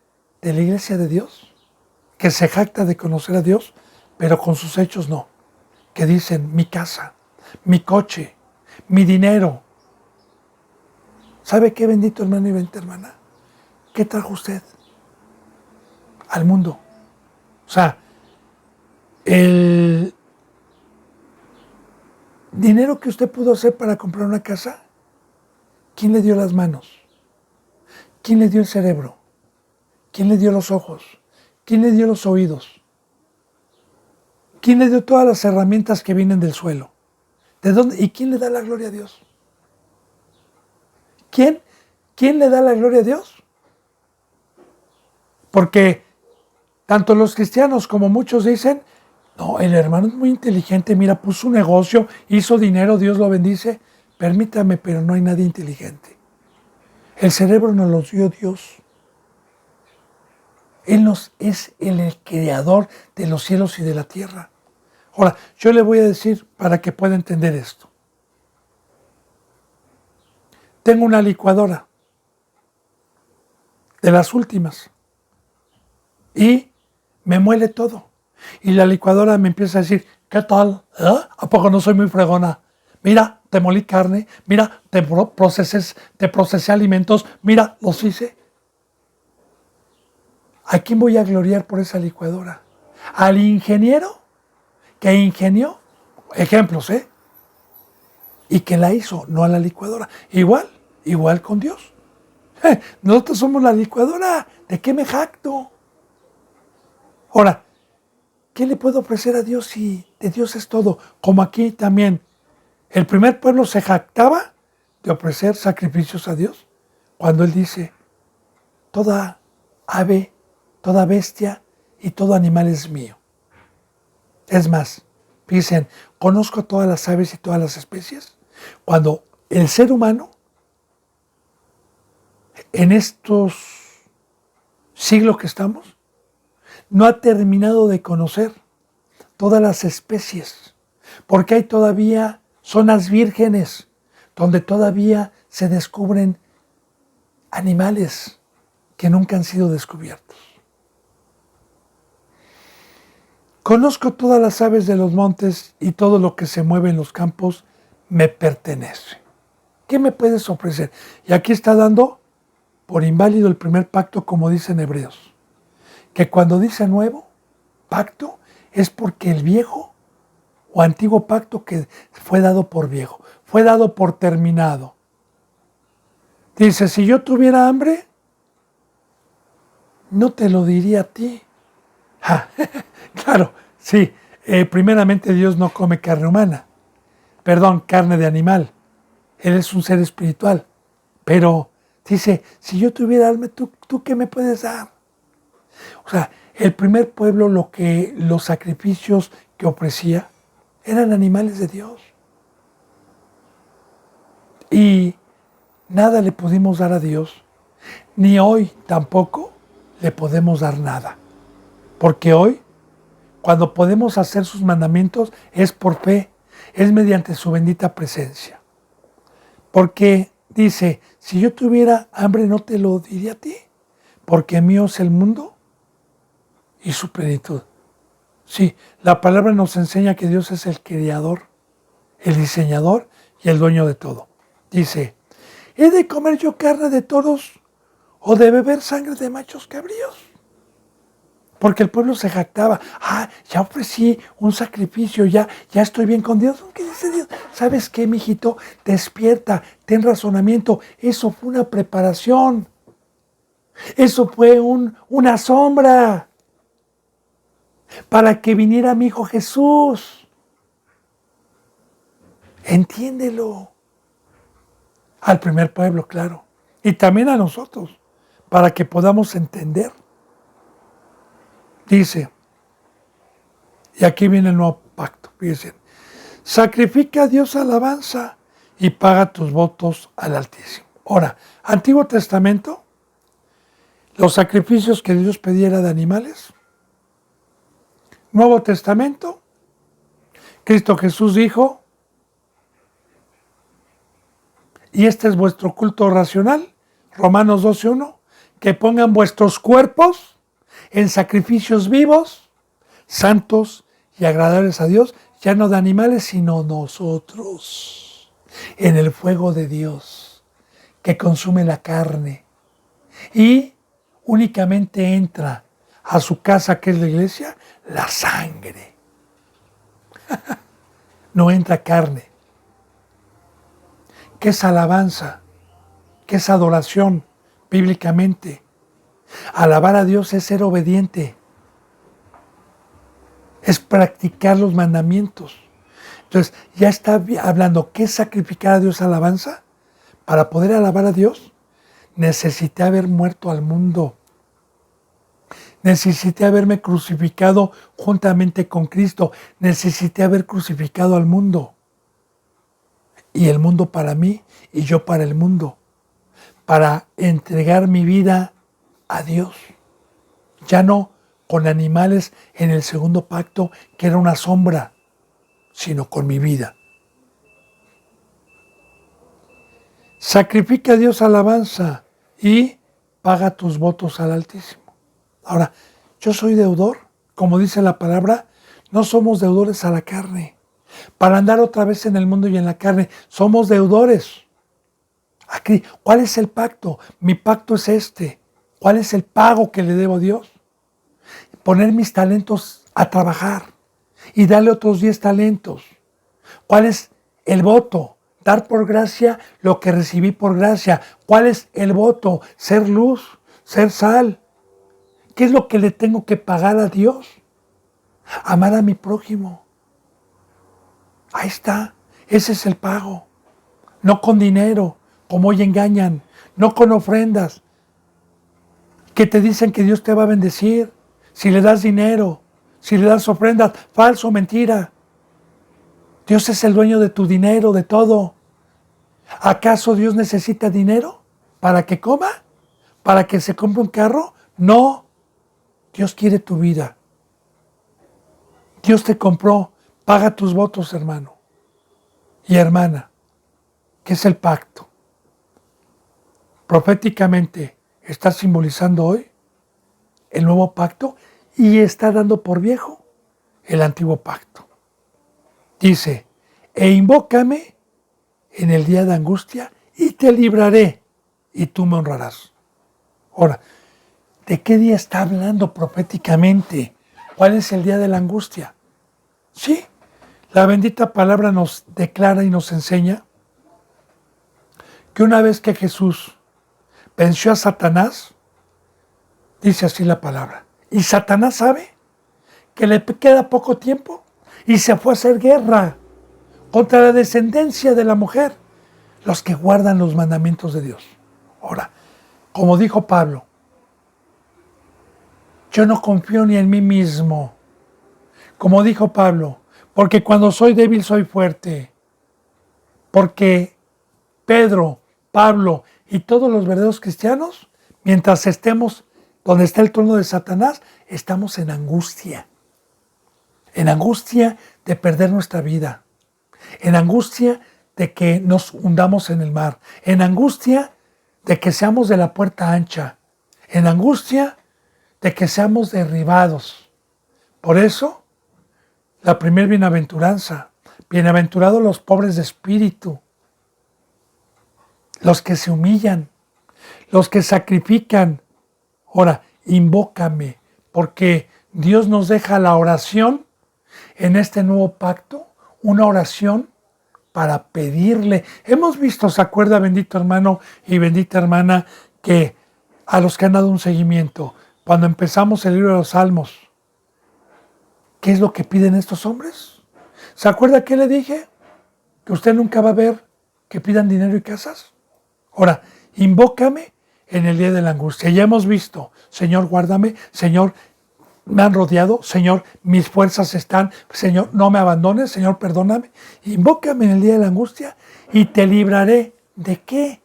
de la iglesia de Dios, que se jacta de conocer a Dios, pero con sus hechos no. Que dicen, mi casa, mi coche, mi dinero. ¿Sabe qué, bendito hermano y bendita hermana? ¿Qué trajo usted al mundo? O sea, el dinero que usted pudo hacer para comprar una casa, ¿quién le dio las manos? ¿Quién le dio el cerebro? ¿Quién le dio los ojos? ¿Quién le dio los oídos? ¿Quién le dio todas las herramientas que vienen del suelo? ¿De dónde? ¿Y quién le da la gloria a Dios? ¿Quién le da la gloria a Dios? Porque tanto los cristianos como muchos dicen, no, el hermano es muy inteligente, mira, puso un negocio, hizo dinero, Dios lo bendice. Permítame, pero no hay nadie inteligente. El cerebro nos lo dio Dios. Él es el creador de los cielos y de la tierra. Ahora, yo le voy a decir para que pueda entender esto. Tengo una licuadora, de las últimas, y me muele todo. Y la licuadora me empieza a decir, ¿qué tal? ¿A poco no soy muy fregona? Mira, te molí carne, mira, te procesé alimentos, mira, los hice. ¿A quién voy a gloriar por esa licuadora? ¿Al ingeniero que ingenió? Ejemplos, y que la hizo, no a la licuadora. Igual con Dios. Nosotros somos la licuadora. ¿De qué me jacto? Ahora, ¿qué le puedo ofrecer a Dios si de Dios es todo? Como aquí también, el primer pueblo se jactaba de ofrecer sacrificios a Dios. Cuando Él dice, toda ave, toda bestia y todo animal es mío. Es más, dicen, conozco todas las aves y todas las especies. Cuando el ser humano, en estos siglos que estamos, no ha terminado de conocer todas las especies, porque hay todavía zonas vírgenes donde todavía se descubren animales que nunca han sido descubiertos. Conozco todas las aves de los montes y todo lo que se mueve en los campos me pertenece. ¿Qué me puedes ofrecer? Y aquí está dando por inválido el primer pacto, como dicen Hebreos. Que cuando dice nuevo pacto es porque el viejo o antiguo pacto que fue dado por viejo, fue dado por terminado. Dice, si yo tuviera hambre, no te lo diría a ti. Claro, sí, primeramente Dios no come carne humana, carne de animal. Él es un ser espiritual. Pero dice, si yo tuviera alma, ¿tú qué me puedes dar? O sea, el primer pueblo, los sacrificios que ofrecía eran animales de Dios. Y nada le pudimos dar a Dios, ni hoy tampoco le podemos dar nada. Porque hoy, cuando podemos hacer sus mandamientos, es por fe, es mediante su bendita presencia. Porque dice, si yo tuviera hambre no te lo diría a ti, porque mío es el mundo y su plenitud. Sí, la palabra nos enseña que Dios es el creador, el diseñador y el dueño de todo. Dice, ¿he de comer yo carne de toros o de beber sangre de machos cabríos? Porque el pueblo se jactaba, ya ofrecí un sacrificio, ya estoy bien con Dios. ¿Qué dice Dios? ¿Sabes qué, mijito? Despierta, ten razonamiento. Eso fue una preparación. Eso fue una sombra para que viniera mi hijo Jesús. Entiéndelo. Al primer pueblo, claro. Y también a nosotros, para que podamos entender. Dice, y aquí viene el nuevo pacto, dicen, sacrifica a Dios alabanza y paga tus votos al Altísimo. Ahora, Antiguo Testamento, los sacrificios que Dios pidiera de animales. Nuevo Testamento, Cristo Jesús dijo, y este es vuestro culto racional, Romanos 12:1, que pongan vuestros cuerpos en sacrificios vivos, santos y agradables a Dios, ya no de animales, sino nosotros, en el fuego de Dios, que consume la carne, y únicamente entra a su casa, que es la iglesia, la sangre. No entra carne. ¿Qué es alabanza? ¿Qué es adoración bíblicamente? Alabar a Dios es ser obediente, es practicar los mandamientos. Entonces, ya está hablando, ¿qué es sacrificar a Dios alabanza? Para poder alabar a Dios, necesité haber muerto al mundo. Necesité haberme crucificado juntamente con Cristo. Necesité haber crucificado al mundo. Y el mundo para mí y yo para el mundo. Para entregar mi vida a Dios. Ya no con animales en el segundo pacto, que era una sombra, sino con mi vida. Sacrifica a Dios alabanza y paga tus votos al Altísimo. Ahora, yo soy deudor, como dice la palabra, no somos deudores a la carne. Para andar otra vez en el mundo y en la carne, somos deudores. Aquí, ¿cuál es el pacto? Mi pacto es este. ¿Cuál es el pago que le debo a Dios? Poner mis talentos a trabajar y darle otros 10 talentos. ¿Cuál es el voto? Dar por gracia lo que recibí por gracia. ¿Cuál es el voto? Ser luz, ser sal. ¿Qué es lo que le tengo que pagar a Dios? Amar a mi prójimo. Ahí está. Ese es el pago. No con dinero, como hoy engañan. No con ofrendas, que te dicen que Dios te va a bendecir. Si le das dinero, si le das ofrendas, falso, mentira. Dios es el dueño de tu dinero, de todo. ¿Acaso Dios necesita dinero para que coma? ¿Para que se compre un carro? No. Dios quiere tu vida. Dios te compró. Paga tus votos, hermano y hermana, que es el pacto. Proféticamente está simbolizando hoy el nuevo pacto y está dando por viejo el antiguo pacto. Dice, e invócame en el día de angustia y te libraré y tú me honrarás. Ahora, ¿de qué día está hablando proféticamente? ¿Cuál es el día de la angustia? Sí, la bendita palabra nos declara y nos enseña que una vez que Jesús venció a Satanás, dice así la palabra, y Satanás sabe que le queda poco tiempo y se fue a hacer guerra contra la descendencia de la mujer, los que guardan los mandamientos de Dios. Ahora, como dijo Pablo, yo no confío ni en mí mismo. Como dijo Pablo, porque cuando soy débil soy fuerte. Porque Pedro, Pablo y todos los verdaderos cristianos, mientras estemos donde está el trono de Satanás, estamos en angustia. En angustia de perder nuestra vida. En angustia de que nos hundamos en el mar. En angustia de que seamos de la puerta ancha. En angustia de que seamos derribados. Por eso, la primer bienaventuranza. Bienaventurados los pobres de espíritu. Los que se humillan. Los que sacrifican. Ahora, invócame. Porque Dios nos deja la oración en este nuevo pacto. Una oración para pedirle. Hemos visto, ¿se acuerda, bendito hermano y bendita hermana, que a los que han dado un seguimiento, cuando empezamos el libro de los Salmos, ¿qué es lo que piden estos hombres? ¿Se acuerda qué le dije? Que usted nunca va a ver que pidan dinero y casas. Ahora, invócame en el día de la angustia. Ya hemos visto, Señor, guárdame, Señor, me han rodeado, Señor, mis fuerzas están, Señor, no me abandones, Señor, perdóname. Invócame en el día de la angustia y te libraré. ¿De qué?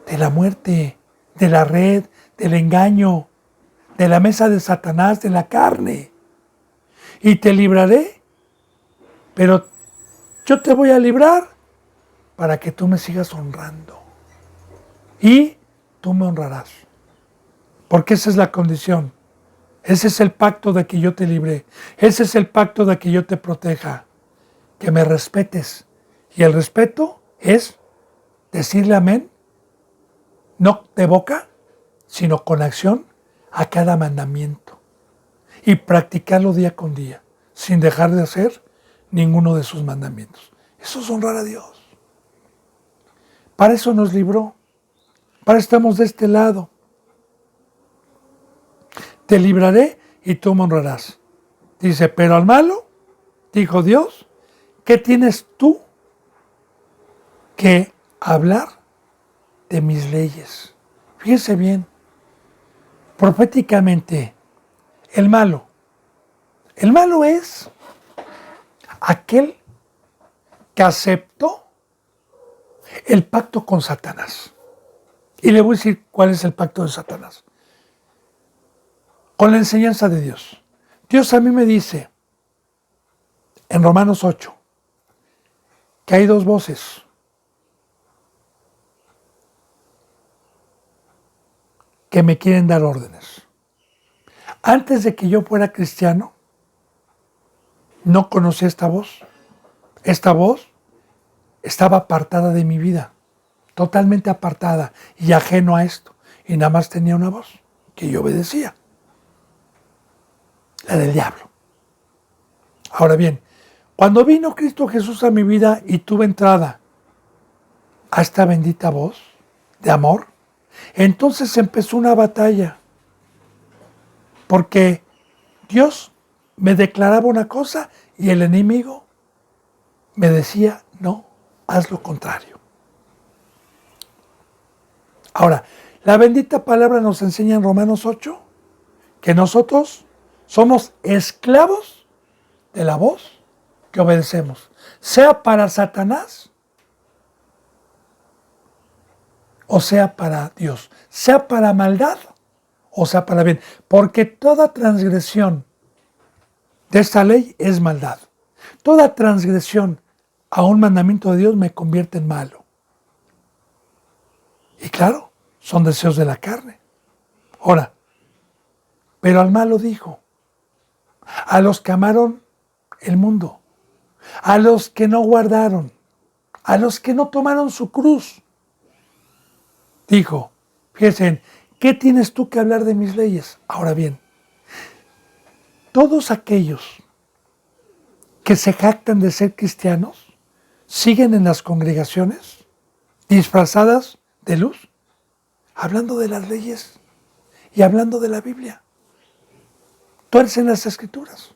De la muerte, de la red, del engaño, de la mesa de Satanás, de la carne. Y te libraré, pero yo te voy a librar para que tú me sigas honrando. Y tú me honrarás. Porque esa es la condición. Ese es el pacto de que yo te libré. Ese es el pacto de que yo te proteja. Que me respetes. Y el respeto es decirle amén, no de boca, sino con acción a cada mandamiento. Y practicarlo día con día, sin dejar de hacer ninguno de sus mandamientos. Eso es honrar a Dios. Para eso nos libró. Para eso estamos de este lado. Te libraré y tú me honrarás. Dice, pero al malo, dijo Dios, ¿qué tienes tú que hablar de mis leyes? Fíjese bien, proféticamente el malo. El malo es aquel que aceptó el pacto con Satanás. Y le voy a decir cuál es el pacto de Satanás. Con la enseñanza de Dios. Dios a mí me dice, en Romanos 8, que hay dos voces. Que me quieren dar órdenes. Antes de que yo fuera cristiano, no conocí esta voz. Esta voz estaba apartada de mi vida, totalmente apartada y ajeno a esto. Y nada más tenía una voz que yo obedecía, la del diablo. Ahora bien, cuando vino Cristo Jesús a mi vida y tuve entrada a esta bendita voz de amor, entonces empezó una batalla, porque Dios me declaraba una cosa y el enemigo me decía, no, haz lo contrario. Ahora, la bendita palabra nos enseña en Romanos 8 que nosotros somos esclavos de la voz que obedecemos, sea para Satanás o sea para Dios, sea para maldad o sea para bien, porque toda transgresión de esta ley es maldad. Toda transgresión a un mandamiento de Dios me convierte en malo. Y claro, son deseos de la carne. Ahora, pero al malo dijo, a los que amaron el mundo, a los que no guardaron, a los que no tomaron su cruz, dijo, fíjense, ¿qué tienes tú que hablar de mis leyes? Ahora bien, todos aquellos que se jactan de ser cristianos siguen en las congregaciones disfrazadas de luz, hablando de las leyes y hablando de la Biblia. Tuercen las Escrituras.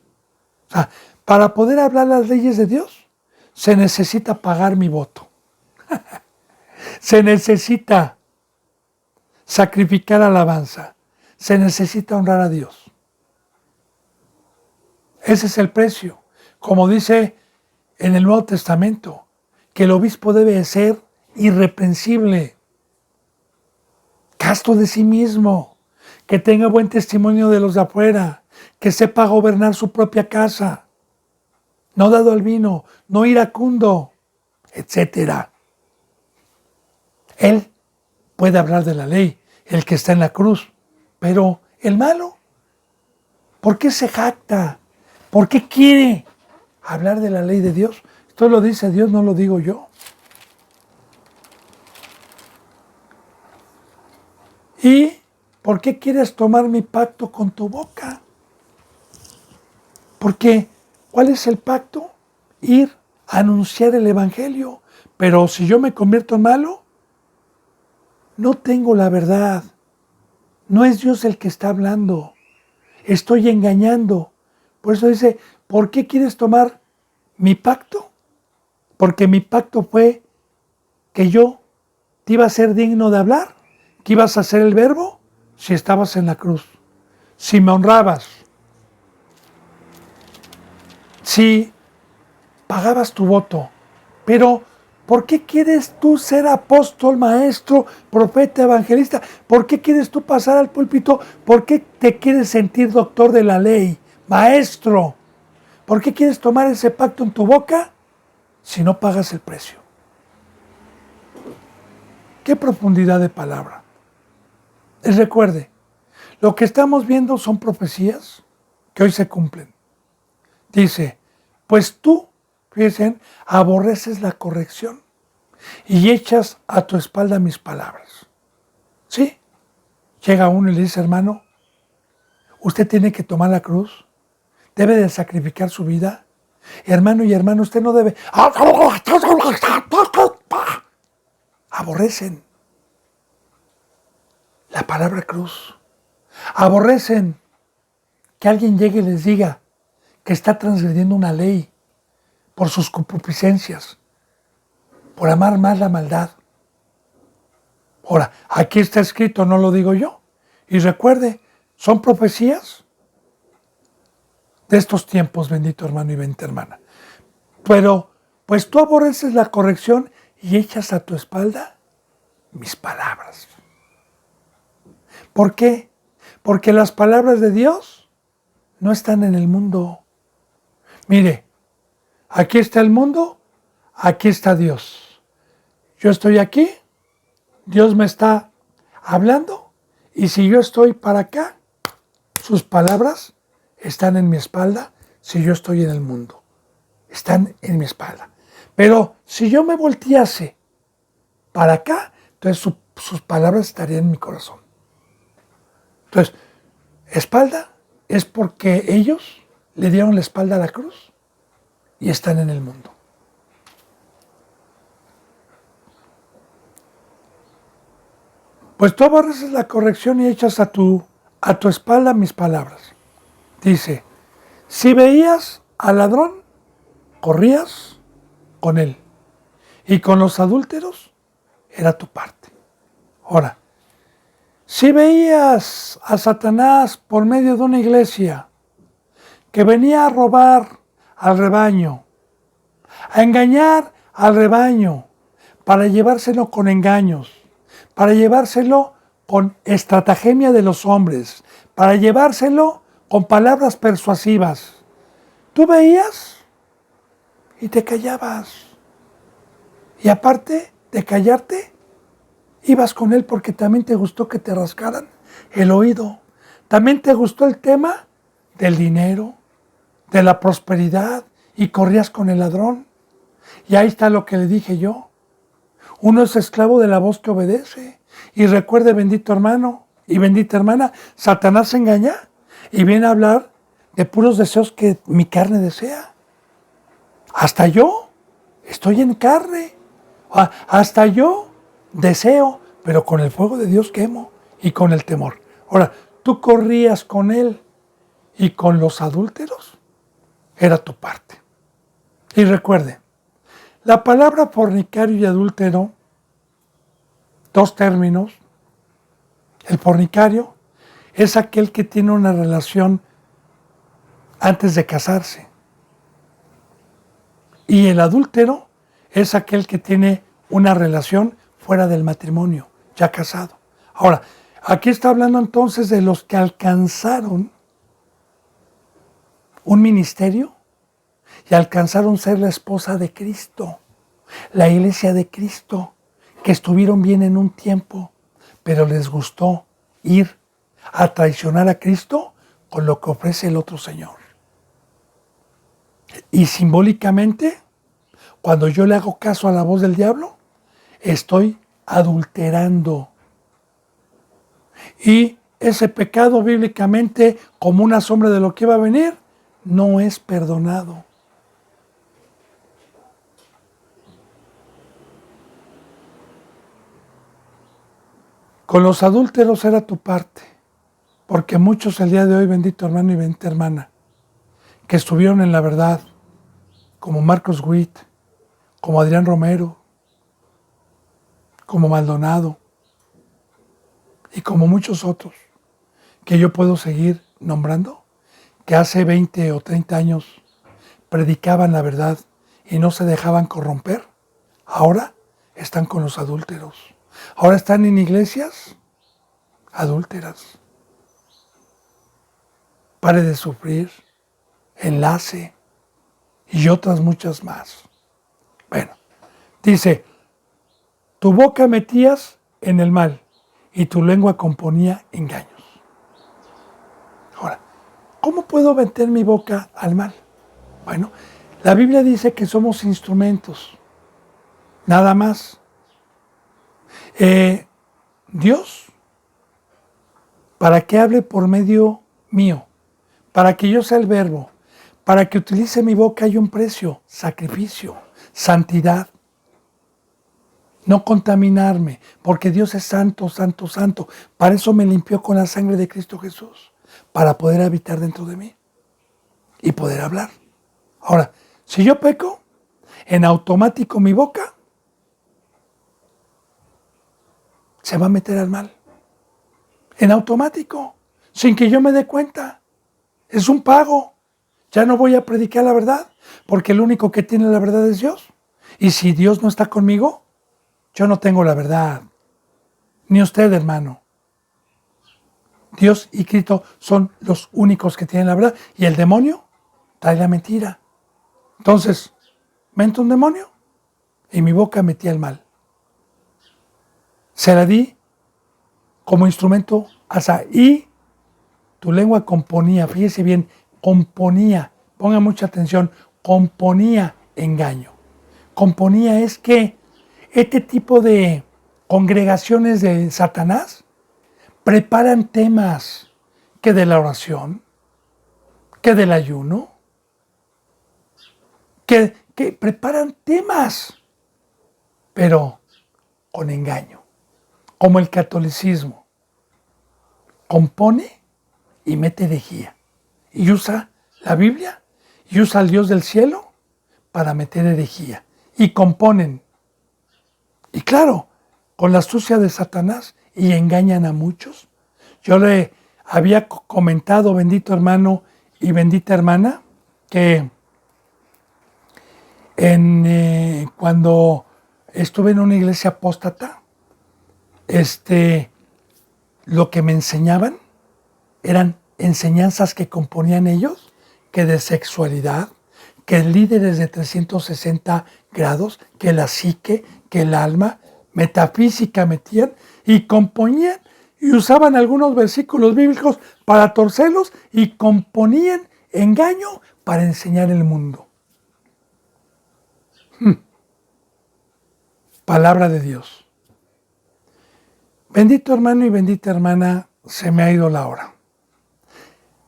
O sea, para poder hablar las leyes de Dios, se necesita pagar mi voto. Se necesita sacrificar alabanza. Se necesita honrar a Dios. Ese es el precio. Como dice en el Nuevo Testamento, que el obispo debe ser irreprensible, casto de sí mismo, que tenga buen testimonio de los de afuera, que sepa gobernar su propia casa, no dado al vino, no iracundo, etc. Él puede hablar de la ley, el que está en la cruz, pero el malo, ¿por qué se jacta? ¿Por qué quiere hablar de la ley de Dios? Esto lo dice Dios, no lo digo yo. ¿Y por qué quieres tomar mi pacto con tu boca? Porque, ¿cuál es el pacto? Ir a anunciar el Evangelio. Pero si yo me convierto en malo, no tengo la verdad. No es Dios el que está hablando. Estoy engañando. Por eso dice, ¿por qué quieres tomar mi pacto? Porque mi pacto fue que yo te iba a ser digno de hablar, que ibas a ser el verbo si estabas en la cruz, si me honrabas, si pagabas tu voto. Pero, ¿por qué quieres tú ser apóstol, maestro, profeta, evangelista? ¿Por qué quieres tú pasar al púlpito? ¿Por qué te quieres sentir doctor de la ley, maestro? ¿Por qué quieres tomar ese pacto en tu boca si no pagas el precio? ¡Qué profundidad de palabra! Y recuerde, lo que estamos viendo son profecías que hoy se cumplen. Dice, pues tú, fíjense, aborreces la corrección y echas a tu espalda mis palabras. ¿Sí? Llega uno y le dice, hermano, usted tiene que tomar la cruz, debe de sacrificar su vida. Hermano y hermano, usted no debe... Aborrecen la palabra cruz. Aborrecen que alguien llegue y les diga que está transgrediendo una ley por sus concupiscencias, por amar más la maldad. Ahora, aquí está escrito, no lo digo yo. Y recuerde, Son profecías de estos tiempos, bendito hermano y bendita hermana. Pero, pues tú aborreces la corrección y echas a tu espalda mis palabras. ¿Por qué? Porque las palabras de Dios no están en el mundo. Mire, aquí está el mundo, aquí está Dios. Yo estoy aquí, Dios me está hablando, y si yo estoy para acá, sus palabras están en mi espalda. Si yo estoy en el mundo, están en mi espalda. Pero si yo me voltease para acá, entonces sus palabras estarían en mi corazón. Entonces, espalda es porque ellos le dieron la espalda a la cruz y están en el mundo. Pues tú aborreces la corrección y echas a tu espalda mis palabras. Dice, si veías al ladrón, corrías con él. Y con los adúlteros era tu parte. Ahora, si veías a Satanás por medio de una iglesia que venía a robar al rebaño, a engañar al rebaño, para llevárselo con engaños, para llevárselo con estratagema de los hombres, para llevárselo con palabras persuasivas, tú veías y te callabas. Y aparte de callarte, ibas con él porque también te gustó que te rascaran el oído. También te gustó el tema del dinero, de la prosperidad, y corrías con el ladrón. Y ahí está lo que le dije yo. Uno es esclavo de la voz que obedece. Y recuerde, bendito hermano y bendita hermana, Satanás se engaña y viene a hablar de puros deseos que mi carne desea. Hasta yo estoy en carne. Hasta yo deseo, pero con el fuego de Dios quemo y con el temor. Ahora, tú corrías con él y con los adúlteros era tu parte. Y recuerde, la palabra fornicario y adúltero, dos términos. El fornicario es aquel que tiene una relación antes de casarse. Y el adúltero es aquel que tiene una relación fuera del matrimonio, ya casado. Ahora, aquí está hablando entonces de los que alcanzaron un ministerio y alcanzaron ser la esposa de Cristo, la iglesia de Cristo, que estuvieron bien en un tiempo, pero les gustó ir a traicionar a Cristo con lo que ofrece el otro Señor. Y simbólicamente, cuando yo le hago caso a la voz del diablo, estoy adulterando. Y ese pecado bíblicamente, como una sombra de lo que iba a venir, no es perdonado. Con los adúlteros era tu parte, porque muchos el día de hoy, bendito hermano y bendita hermana, que estuvieron en la verdad, como Marcos Witt, como Adrián Romero, como Maldonado y como muchos otros, que yo puedo seguir nombrando, que hace 20 o 30 años predicaban la verdad y no se dejaban corromper, ahora están con los adúlteros. Ahora están en iglesias adúlteras. Pare de sufrir, enlace y otras muchas más. Bueno, dice, tu boca metías en el mal y tu lengua componía engaños. Ahora, ¿cómo puedo meter mi boca al mal? Bueno, la Biblia dice que somos instrumentos, nada más. Dios, para que hable por medio mío, para que yo sea el verbo, para que utilice mi boca hay un precio, sacrificio, santidad. No contaminarme, porque Dios es santo, santo, santo. Para eso me limpió con la sangre de Cristo Jesús, para poder habitar dentro de mí y poder hablar. Ahora, si yo peco, en automático mi boca se va a meter al mal. En automático. sin que yo me dé cuenta. Es un pago. Ya no voy a predicar la verdad, porque el único que tiene la verdad es Dios. Y si Dios no está conmigo, yo no tengo la verdad. Ni usted, hermano. Dios y Cristo son los únicos que tienen la verdad. Y el demonio trae la mentira. Entonces, ¿mente un demonio? Y mi boca metía el mal. Se la di como instrumento y tu lengua componía, fíjese bien, componía, ponga mucha atención, componía engaño. Componía es que este tipo de congregaciones de Satanás preparan temas que de la oración, que del ayuno, que preparan temas, pero con engaño, como el catolicismo. Compone y mete herejía. Y usa la Biblia y usa al Dios del cielo para meter herejía. Y componen. Y claro, con la astucia de Satanás y engañan a muchos. Yo le había comentado, bendito hermano y bendita hermana, que cuando estuve en una iglesia apóstata, lo que me enseñaban eran enseñanzas que componían ellos, que de sexualidad, que líderes de 360 grados, que la psique, que el alma, metafísica metían y componían y usaban algunos versículos bíblicos para torcerlos y componían engaño para enseñar el mundo. Palabra de Dios. Bendito hermano y bendita hermana, se me ha ido la hora.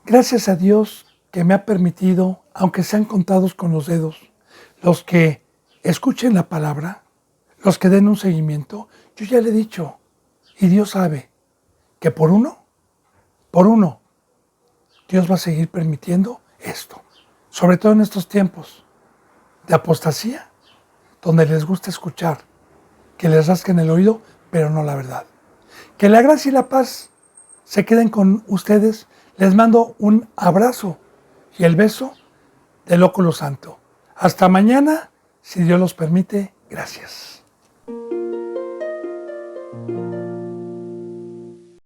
Gracias a Dios que me ha permitido, aunque sean contados con los dedos, los que escuchen la palabra, los que den un seguimiento. Yo ya le he dicho, y Dios sabe, que por uno, Dios va a seguir permitiendo esto. Sobre todo en estos tiempos de apostasía, donde les gusta escuchar, que les rasquen el oído, pero no la verdad. Que la gracia y la paz se queden con ustedes. Les mando un abrazo y el beso del óculo santo. Hasta mañana, si Dios los permite. Gracias.